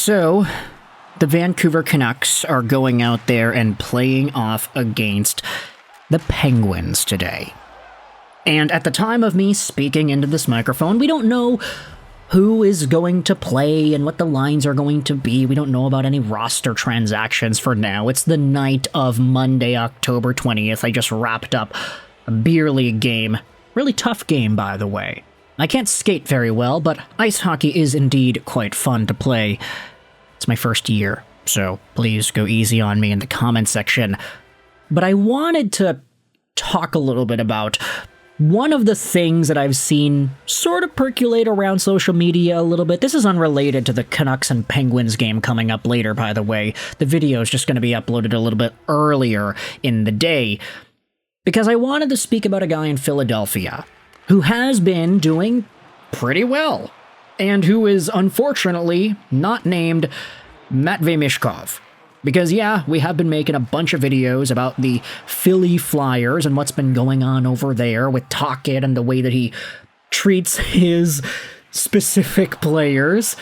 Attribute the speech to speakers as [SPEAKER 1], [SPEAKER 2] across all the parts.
[SPEAKER 1] So, the Vancouver Canucks are going out there and playing off against the Penguins today. And at the time of me speaking into this microphone, we don't know who is going to play and what the lines are going to be. We don't know about any roster transactions for now. It's the night of Monday, October 20th. I just wrapped up a beer league game. Really tough game, by the way. I can't skate very well, but ice hockey is indeed quite fun to play. It's my first year, so please go easy on me in the comment section. But I wanted to talk a little bit about one of the things that I've seen sort of percolate around social media a little bit. This is unrelated to the Canucks and Penguins game coming up later, by the way. The video is just going to be uploaded a little bit earlier in the day, because I wanted to speak about a guy in Philadelphia who has been doing pretty well, and who is unfortunately not named Matvei Michkov. Because yeah, we have been making a bunch of videos about the Philly Flyers and what's been going on over there with Tocchet and the way that he treats his specific players.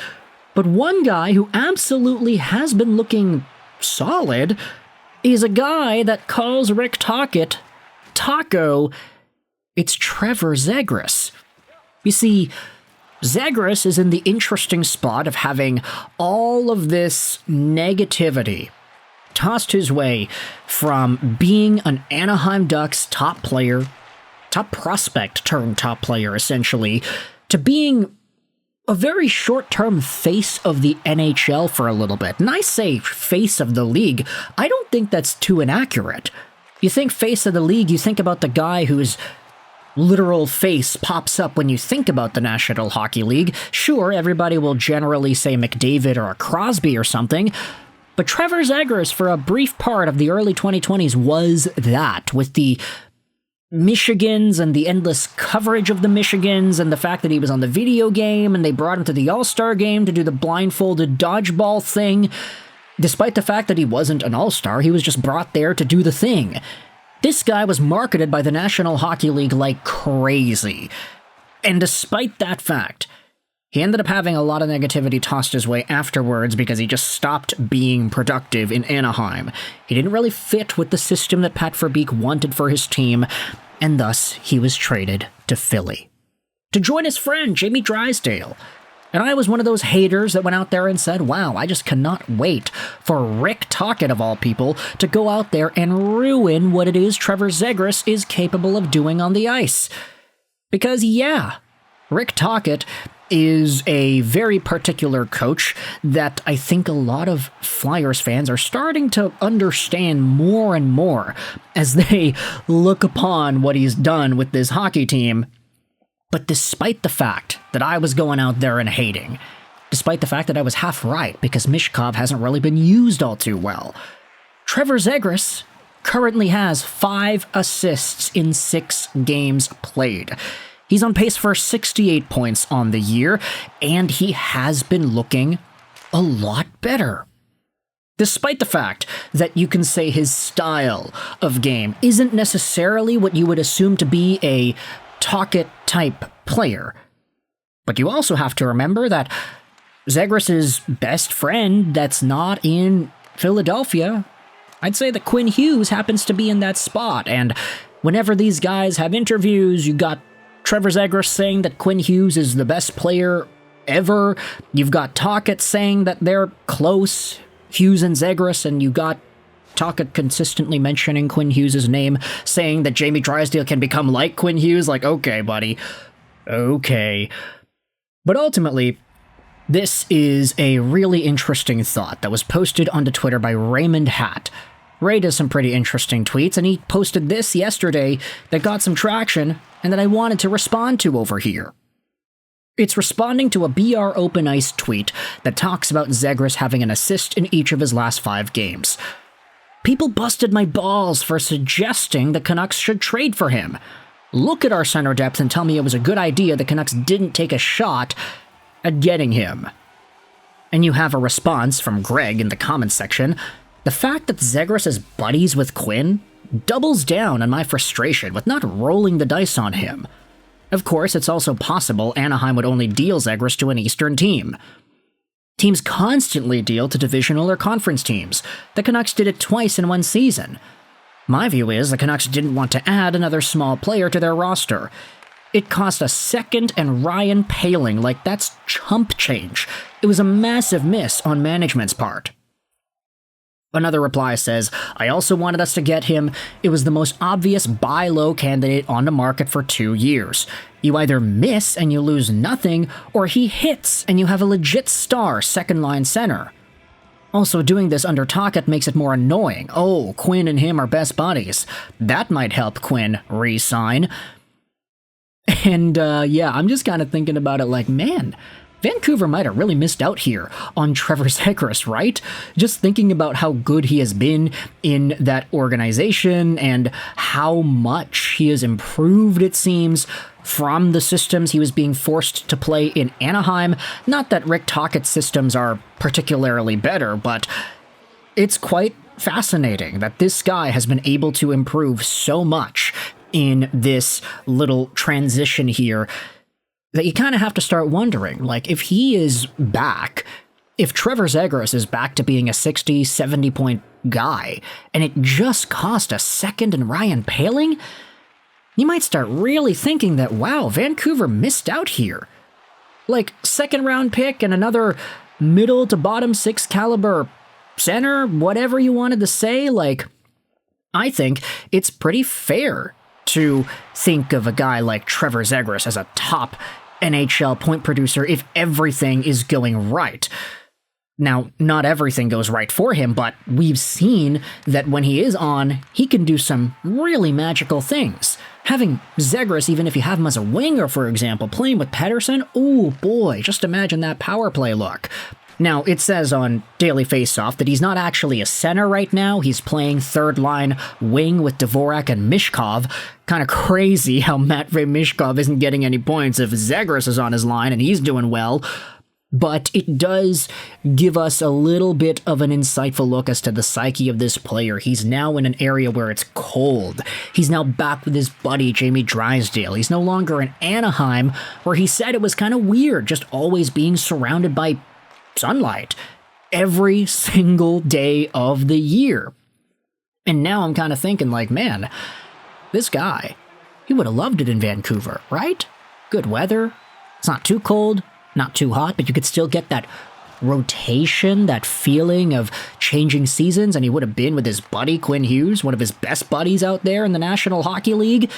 [SPEAKER 1] But one guy who absolutely has been looking solid is a guy that calls Rick Tocchet Taco. It's Trevor Zegras. You see, Zegras is in the interesting spot of having all of this negativity tossed his way from being an Anaheim Ducks top player, top prospect turned top player essentially, to being a very short-term face of the NHL for a little bit. And I say face of the league, I don't think that's too inaccurate. You think face of the league, you think about the guy who's literal face pops up when you think about the National Hockey League. Sure, everybody will generally say McDavid or a Crosby or something, but Trevor Zegras, for a brief part of the early 2020s, was that, with the Michigans and the endless coverage of the Michigans and the fact that he was on the video game and they brought him to the All-Star game to do the blindfolded dodgeball thing. Despite the fact that he wasn't an All-Star, he was just brought there to do the thing. This guy was marketed by the National Hockey League like crazy. And despite that fact, he ended up having a lot of negativity tossed his way afterwards because he just stopped being productive in Anaheim. He didn't really fit with the system that Pat Verbeek wanted for his team, and thus he was traded to Philly to join his friend Jamie Drysdale. And I was one of those haters that went out there and said, wow, I just cannot wait for Rick Tocchet, of all people, to go out there and ruin what it is Trevor Zegras is capable of doing on the ice. Because, yeah, Rick Tocchet is a very particular coach that I think a lot of Flyers fans are starting to understand more and more as they look upon what he's done with this hockey team. But despite the fact that I was going out there and hating, despite the fact that I was half right because Michkov hasn't really been used all too well, Trevor Zegras currently has 5 assists in 6 games played. He's on pace for 68 points on the year, and he has been looking a lot better. Despite the fact that you can say his style of game isn't necessarily what you would assume to be a Tocchet-type player. But you also have to remember that Zegras' best friend that's not in Philadelphia, I'd say that Quinn Hughes happens to be in that spot, and whenever these guys have interviews, you got Trevor Zegras saying that Quinn Hughes is the best player ever, you've got Tocchet saying that they're close, Hughes and Zegras, and you got Tocchet consistently mentioning Quinn Hughes' name, saying that Jamie Drysdale can become like Quinn Hughes. Like, okay, buddy. Okay. But ultimately, this is a really interesting thought that was posted onto Twitter by Raymond Hatt. Ray does some pretty interesting tweets, and he posted this yesterday that got some traction and that I wanted to respond to over here. It's responding to a BR Open Ice tweet that talks about Zegras having an assist in each of his last 5 games. People busted my balls for suggesting the Canucks should trade for him. Look at our center depth and tell me it was a good idea the Canucks didn't take a shot at getting him. And you have a response from Greg in the comments section. The fact that Zegras is buddies with Quinn doubles down on my frustration with not rolling the dice on him. Of course, it's also possible Anaheim would only deal Zegras to an Eastern team. Teams constantly deal to divisional or conference teams. The Canucks did it twice in one season. My view is the Canucks didn't want to add another small player to their roster. It cost a second and Ryan Poehling, like that's chump change. It was a massive miss on management's part. Another reply says, I also wanted us to get him. It was the most obvious buy low candidate on the market for 2 years. You either miss and you lose nothing, or he hits and you have a legit star second-line center. Also, doing this under Tocchet makes it more annoying. Oh, Quinn and him are best buddies. That might help Quinn re-sign. And, yeah, I'm just kind of thinking about it like, man, Vancouver might have really missed out here on Trevor Zegras, right? Just thinking about how good he has been in that organization and how much he has improved, it seems, from the systems he was being forced to play in Anaheim. Not that Rick Tocchet's systems are particularly better, but it's quite fascinating that this guy has been able to improve so much in this little transition here that you kind of have to start wondering, like, if he is back, if Trevor Zegras is back to being a 60, 70-point guy, and it just cost a second and Ryan Poehling, you might start really thinking that, wow, Vancouver missed out here. Like, second-round pick and another middle to bottom six caliber center, whatever you wanted to say, like, I think it's pretty fair to think of a guy like Trevor Zegras as a top NHL point producer if everything is going right. Now, not everything goes right for him, but we've seen that when he is on, he can do some really magical things. Having Zegras, even if you have him as a winger, for example, playing with Pettersson, oh boy, just imagine that power play look. Now, it says on Daily Faceoff that he's not actually a center right now. He's playing third-line wing with Dvorak and Mishkov. Kind of crazy how Matvei Mishkov isn't getting any points if Zegras is on his line and he's doing well. But it does give us a little bit of an insightful look as to the psyche of this player. He's now in an area where it's cold. He's now back with his buddy Jamie Drysdale. He's no longer in Anaheim, where he said it was kind of weird just always being surrounded by sunlight every single day of the year. And now I'm kind of thinking like, man, this guy, he would have loved it in Vancouver, right? Good weather. It's not too cold, not too hot, but you could still get that rotation, that feeling of changing seasons, and he would have been with his buddy Quinn Hughes, one of his best buddies out there in the National Hockey League.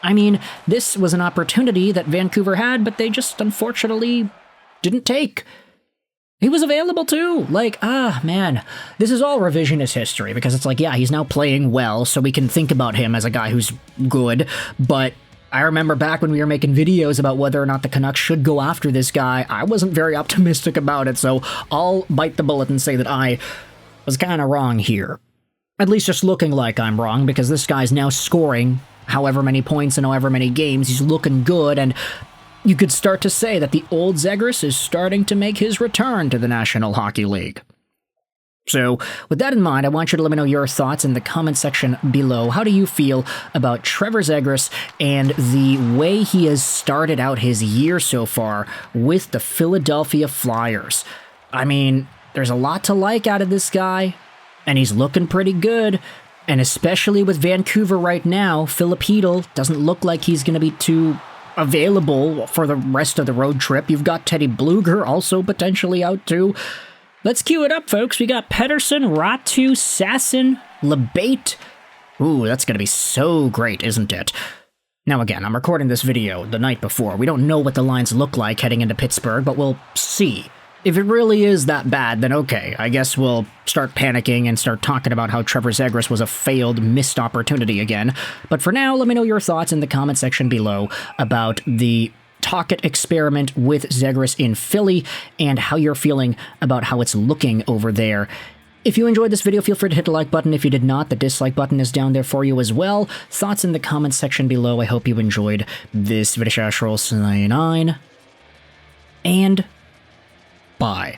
[SPEAKER 1] I mean, this was an opportunity that Vancouver had, but they just unfortunately didn't take. He was available too. Like, man, this is all revisionist history because it's like, yeah, he's now playing well, so we can think about him as a guy who's good. But I remember back when we were making videos about whether or not the Canucks should go after this guy, I wasn't very optimistic about it, so I'll bite the bullet and say that I was kind of wrong here. At least just looking like I'm wrong, because this guy's now scoring however many points in however many games. He's looking good, and you could start to say that the old Zegras is starting to make his return to the National Hockey League. So, with that in mind, I want you to let me know your thoughts in the comment section below. How do you feel about Trevor Zegras and the way he has started out his year so far with the Philadelphia Flyers? I mean, there's a lot to like out of this guy, and he's looking pretty good. And especially with Vancouver right now, Filipino doesn't look like he's going to be too available for the rest of the road trip. You've got Teddy Bluger also potentially out too. Let's cue it up, folks. We got Pettersson, Ratu, Sasson, Lebate. Ooh, that's going to be so great, isn't it? Now again, I'm recording this video the night before. We don't know what the lines look like heading into Pittsburgh, but we'll see. If it really is that bad, then okay, I guess we'll start panicking and start talking about how Trevor Zegras was a failed, missed opportunity again. But for now, let me know your thoughts in the comment section below about the Tocchet experiment with Zegras in Philly and how you're feeling about how it's looking over there. If you enjoyed this video, feel free to hit the like button. If you did not, the dislike button is down there for you as well. Thoughts in the comment section below. I hope you enjoyed this video. And bye.